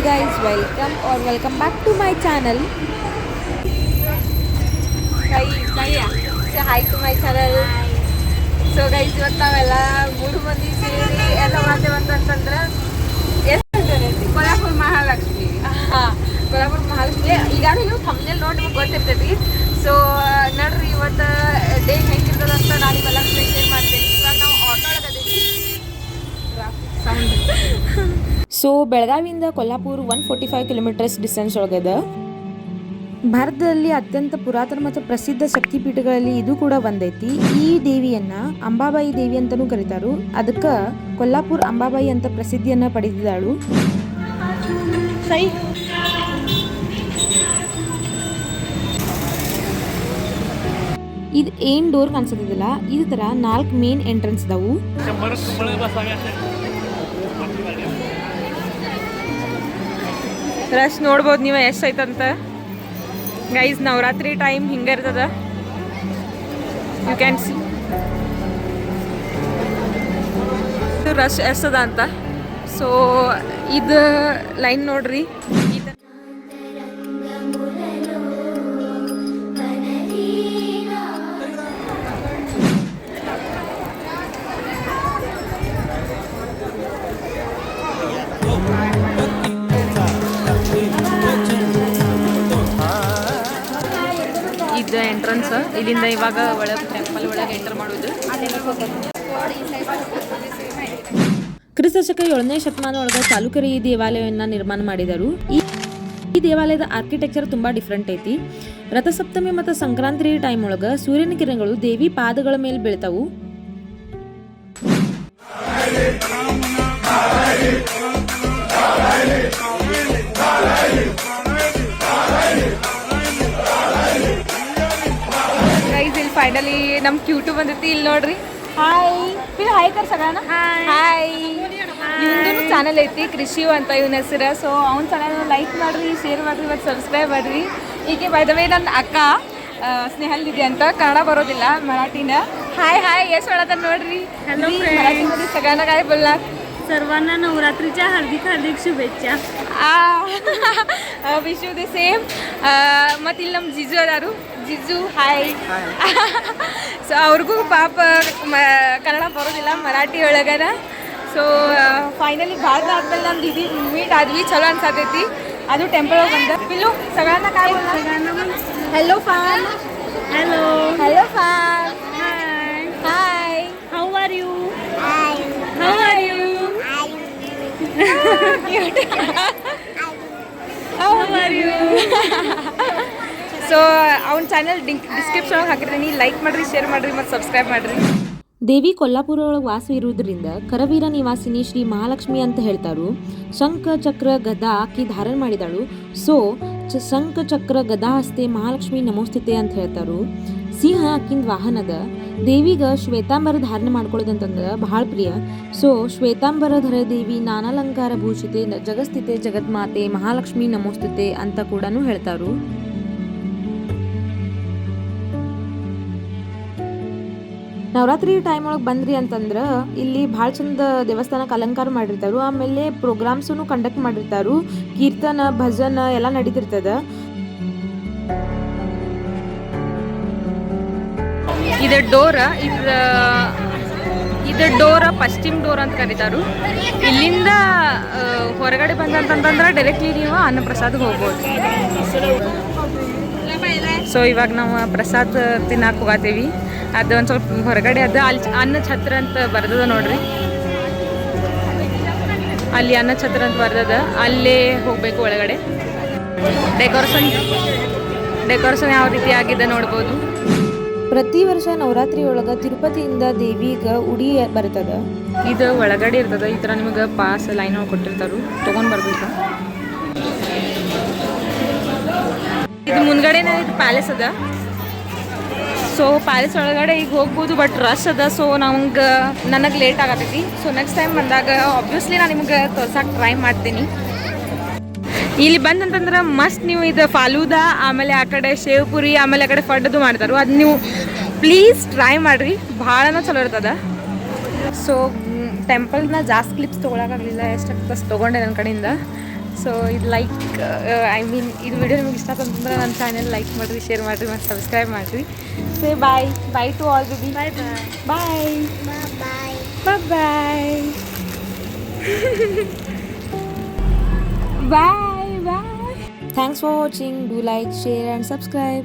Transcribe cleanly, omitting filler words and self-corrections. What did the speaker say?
guys, welcome back to my channel. Say hi to my channel. So guys, ಇವತ್ತು ನಾವೆಲ್ಲ 3 ಮಂದಿ ಸೇರಿ ಎಲ್ಲ ಮಾಡ್ತೇವೆ ಅಂತಂದ್ರೆ ಕೊಲ್ಹಾಪುರ ಮಹಾಲಕ್ಷ್ಮಿ. ಕೊಲ್ಹಾಪುರ ಮಹಾಲಕ್ಷ್ಮಿ ಈಗಾಗಲೇ ನೀವು ಥಂಬ್ನೇಲ್ ನೋಡಿ ನಿಮ್ಗೆ ಗೊತ್ತಿರ್ತೈತಿ. ಸೊ ನೋಡ್ರಿ ಇವತ್ತು ಡೇ ಹೆಂಗಿರ್ತದಂತ ನಾನು ನಿಮ್ಮೆಲ್ಲ ಶೇರ್ ಮಾಡ್ತೀನಿ. ಇವಾಗ ನಾವು ಆಟೋ ಒಳಗದೀವಿ. ಸೊ ಬೆಳಗಾವಿಯಿಂದ ಕೊಲ್ಹಾಪುರ 145 ಕಿಲೋಮೀಟರ್ಸ್ ಡಿಸ್ಟೆನ್ಸ್ ಒಳಗದ. ಭಾರತದಲ್ಲಿ ಅತ್ಯಂತ ಪುರಾತನ ಮತ್ತು ಪ್ರಸಿದ್ಧ ಶಕ್ತಿಪೀಠಗಳಲ್ಲಿ ಇದು ಕೂಡ ಒಂದೈತಿ. ಈ ದೇವಿಯನ್ನ ಅಂಬಾಬಾಯಿ ದೇವಿ ಅಂತಾನೂ ಕರೀತಾರು. ಅದಕ್ಕೆ ಕೊಲ್ಹಾಪುರ ಅಂಬಾಬಾಯಿ ಅಂತ ಪ್ರಸಿದ್ಧಿಯನ್ನ ಪಡೆದಿದ್ದಾಳು. ಇದು ಏನ್ ಡೋರ್ ಕಾಣಿಸೋದಿಲ್ಲ, ಇದು ತರ 4 ಮೇನ್ ಎಂಟ್ರೆನ್ಸ್ ಅದಾವು. ರಶ್ ನೋಡ್ಬೋದು ನೀವು ಎಷ್ಟು ಐತಂತ. ಗೈಸ್ ನವರಾತ್ರಿ ಟೈಮ್ ಹಿಂಗೆ ಇರ್ತದ, ಯು ಕ್ಯಾನ್ ಸಿ ರಶ್ ಎಷ್ಟದ ಅಂತ. ಸೊ ಇದು ಲೈನ್ ನೋಡ್ರಿ. ಇದು ಎಂಟ್ರನ್ಸ್. ಇಲ್ಲಿಂದ ಇವಾಗ ಒಳಗೆ ಟೆಂಪಲ್ ಒಳಗೆ ಎಂಟರ್ ಮಾಡೋದು. ಕ್ರಿಸ್ತಶಕ 7ನೇ ಶತಮಾನ ಒಳಗೆ ಚಾಲುಕ್ಯರು ಈ ದೇವಾಲಯವನ್ನು ನಿರ್ಮಾಣ ಮಾಡಿದರು. ಈ ದೇವಾಲಯದ ಆರ್ಕಿಟೆಕ್ಚರ್ ತುಂಬಾ ಡಿಫ್ರೆಂಟ್ ಐತಿ. ರಥಸಪ್ತಮಿ ಮತ್ತು ಸಂಕ್ರಾಂತಿ ಟೈಮ್ ಒಳಗೆ ಸೂರ್ಯನ ಕಿರಣಗಳು ದೇವಿ ಪಾದಗಳ ಮೇಲೆ ಬೀಳ್ತಾವು. ಫೈನಲಿ ನಮ್ ಕ್ಯೂಟು ಬಂದೈತಿ. ಇಲ್ಲಿ ನೋಡ್ರಿ. ಹಾಯ್ ಕರ್ ಸಗಣ. ಹಾಯ್. ಇವಂದು ಚಾನಲ್ ಐತಿ ಕೃಷಿ ಅಂತ ಇವನ ಹೆಸರು. ಸೊ ಅವ್ನ ಚಾನಲ್ ಲೈಕ್ ಮಾಡ್ರಿ, ಶೇರ್ ಮಾಡ್ರಿ ಮತ್ತು ಸಬ್ಸ್ಕ್ರೈಬ್ ಮಾಡ್ರಿ. ಈಗ ಬೈ ದ ವೇ ನನ್ನ ಅಕ್ಕ ಸ್ನೇಹಲ್ ಇದೆ ಅಂತ, ಕನ್ನಡ ಬರೋದಿಲ್ಲ, ಮರಾಠಿನ. ಹಾಯ್ ಎಷ್ಟು ಒಳದ ನೋಡ್ರಿ. मराठीमध्ये सगळ्यांना काय बोलणार? सर्वांना नवरात्रीच्या हार्दिक शुभेच्छा. Wish you the same. ಮತ್ತು ಇಲ್ಲಿ ನಮ್ಮ ಜಿಜು ಅದಾರು. ಜಿಜು ಹಾಯ್. ಸೊ ಅವ್ರಿಗೂ ಪಾಪ ಕನ್ನಡ ಬರೋದಿಲ್ಲ, ಮರಾಠಿ ಒಳಗನ. ಸೊ ಫೈನಲಿ ಭಾಳ ಆದ್ಮೇಲೆ ನಮ್ಮ ದೀದಿ ಮೀಟ್ ಆದ್ವಿ. ಚಲೋ ಅನ್ಸತೈತಿ. ಅದು ಟೆಂಪಲ್ ಒಳಗೆ ಬಂದ ಪಿಲ್ಲು ಸಗಳ್ನ ಕಾಯ್ hello fan. Hello fan. Hi. How are you? How are you? How are you? So ಅವ್ನ ಚಾನಲ್ ಡಿಸ್ಕ್ರಿಪ್ಷನ್ ಒಳಗೆ ಹಾಕಿರ್ತೀನಿ. ಲೈಕ್ ಮಾಡಿರಿ, ಶೇರ್ ಮಾಡಿರಿ ಮತ್ತು ಸಬ್ಸ್ಕ್ರೈಬ್ ಮಾಡಿರಿ. ದೇವಿ ಕೊಲ್ಹಾಪುರ ಒಳಗೆ ವಾಸ ಇರುವುದರಿಂದ ಕರವೀರ ನಿವಾಸಿನಿ ಶ್ರೀ ಮಹಾಲಕ್ಷ್ಮಿ ಅಂತ ಹೇಳ್ತಾರು. ಶಂಖ ಚಕ್ರ ಗದಾ ಆಕಿ ಧಾರಣ ಮಾಡಿದಾಳು. ಸೊ ಶಂಖ ಚಕ್ರ ಗದಾ ಹಸ್ತೆ ಮಹಾಲಕ್ಷ್ಮಿ ನಮೋಸ್ತುತೆ ಅಂತ ಹೇಳ್ತಾರು. ಸಿಂಹ ಆಕಿಂದ ವಾಹನದ. ದೇವಿಗ ಶ್ವೇತಾಂಬರ ಧಾರಣೆ ಮಾಡ್ಕೊಳ್ಳೋದಂತಂದ್ರೆ ಬಹಳ ಪ್ರಿಯ. ಸೊ ಶ್ವೇತಾಂಬರಧರ ದೇವಿ ನಾನಾಲಂಕಾರ ಭೂಷಿತೆ ಜಗಸ್ಥಿತೆ ಜಗನ್ಮಾತೆ ಮಹಾಲಕ್ಷ್ಮಿ ನಮೋಸ್ತುತೆ ಅಂತ ಕೂಡ ಹೇಳ್ತಾರು. ನವರಾತ್ರಿ ಟೈಮ್ ಒಳಗೆ ಬಂದ್ರಿ ಅಂತಂದ್ರೆ ಇಲ್ಲಿ ಭಾಳ ಚಂದ ದೇವಸ್ಥಾನಕ್ಕೆ ಅಲಂಕಾರ ಮಾಡಿರ್ತಾರು. ಆಮೇಲೆ ಪ್ರೋಗ್ರಾಮ್ಸನ್ನು ಕಂಡಕ್ಟ್ ಮಾಡಿರ್ತಾರು. ಕೀರ್ತನ ಭಜನ ಎಲ್ಲ ನಡೀತಿರ್ತದ. ಇದು ಡೋರ ಪಶ್ಚಿಮ ಡೋರ್ ಅಂತ ಕರೀತಾರು. ಇಲ್ಲಿಂದ ಹೊರಗಡೆ ಬಂದಂತಂದ್ರೆ ಡೈರೆಕ್ಟ್ಲಿ ನೀವು ಅನ್ನಪ್ರಸಾದಕ್ಕೆ ಹೋಗ್ಬೋದು. ಸೊ ಇವಾಗ ನಾವು ಪ್ರಸಾದ ತಿನ್ನಕ್ಕೆ ಹೋಗತ್ತೀವಿ. ಅದು ಒಂದು ಸ್ವಲ್ಪ ಹೊರಗಡೆ ಅದ. ಅಲ್ಲಿ ಅನ್ನ ಛತ್ರ ಅಂತ ಬರ್ದದ ನೋಡ್ರಿ. ಅಲ್ಲಿ ಅನ್ನ ಛತ್ರ ಅಂತ ಬರ್ದದ, ಅಲ್ಲೇ ಹೋಗ್ಬೇಕು ಒಳಗಡೆ. ಡೆಕೋರೇಷನ್ ಯಾವ ರೀತಿ ಆಗಿದೆ ನೋಡ್ಬೋದು. ಪ್ರತಿ ವರ್ಷ ನವರಾತ್ರಿ ಒಳಗೆ ತಿರುಪತಿಯಿಂದ ದೇವಿಗೆ ಉಡಿ ಬರ್ತದ. ಇದು ಒಳಗಡೆ ಇರ್ತದ. ಈ ಥರ ನಿಮಗೆ ಪಾಸ್ ಲೈನ್ ಒಳಗೆ ಕೊಟ್ಟಿರ್ತಾರು, ತೊಗೊಂಡು ಬರ್ಬೇಕು. ಇದು ಮುಂದ್ಗಡೆನೇ ಇದು ಪ್ಯಾಲೇಸ್ ಅದ. ಸೊ ಪ್ಯಾಲೇಸ್ ಒಳಗಡೆ ಈಗ ಹೋಗ್ಬೋದು, ಬಟ್ ರಶ್ ಅದ. ಸೊ ನನಗೆ ಲೇಟ್ ಆಗತೈತಿ. ಸೊ ನೆಕ್ಸ್ಟ್ ಟೈಮ್ ಬಂದಾಗ ಆಬ್ವಿಯಸ್ಲಿ ನಾನು ನಿಮ್ಗೆ ತೋರ್ಸಕ್ಕೆ ಟ್ರೈ ಮಾಡ್ತೀನಿ. ಇಲ್ಲಿ ಬಂದಂತಂದ್ರೆ ಮಸ್ಟ್ ನೀವು ಇದು ಫಾಲೂದಾ, ಆಮೇಲೆ ಆ ಕಡೆ ಶೇವ್ ಪುರಿ, ಆಮೇಲೆ ಆ ಕಡೆ ಫಡ್ದು ಮಾಡ್ತಾರೆ. ಅದು ನೀವು ಪ್ಲೀಸ್ ಟ್ರೈ ಮಾಡಿರಿ, ಭಾಳನ ಚಲೋ ಇರ್ತದ. ಸೊ ಟೆಂಪಲ್ನ ಜಾಸ್ತಿ ಕ್ಲಿಪ್ಸ್ ತೊಗೊಳಕ್ಕಾಗಲಿಲ್ಲ, ಎಷ್ಟಾಗ್ತದೆ ತೊಗೊಂಡೆ ನನ್ನ ಕಡೆಯಿಂದ. ಸೊ ಇದು ಲೈಕ್ ಐ ಮೀನ್ ಇದು ವಿಡಿಯೋ ನಿಮ್ಗೆ ಇಷ್ಟ ಅಂತಂದ್ರೆ ನನ್ನ ಚಾನೆಲ್ ಲೈಕ್ ಮಾಡಿರಿ, ಶೇರ್ ಮಾಡಿರಿ ಮತ್ತು ಸಬ್ಸ್ಕ್ರೈಬ್ ಮಾಡಿರಿ. Say bye to all baby. Bye bye bye bye bye. Thanks for watching. Do like, share and subscribe.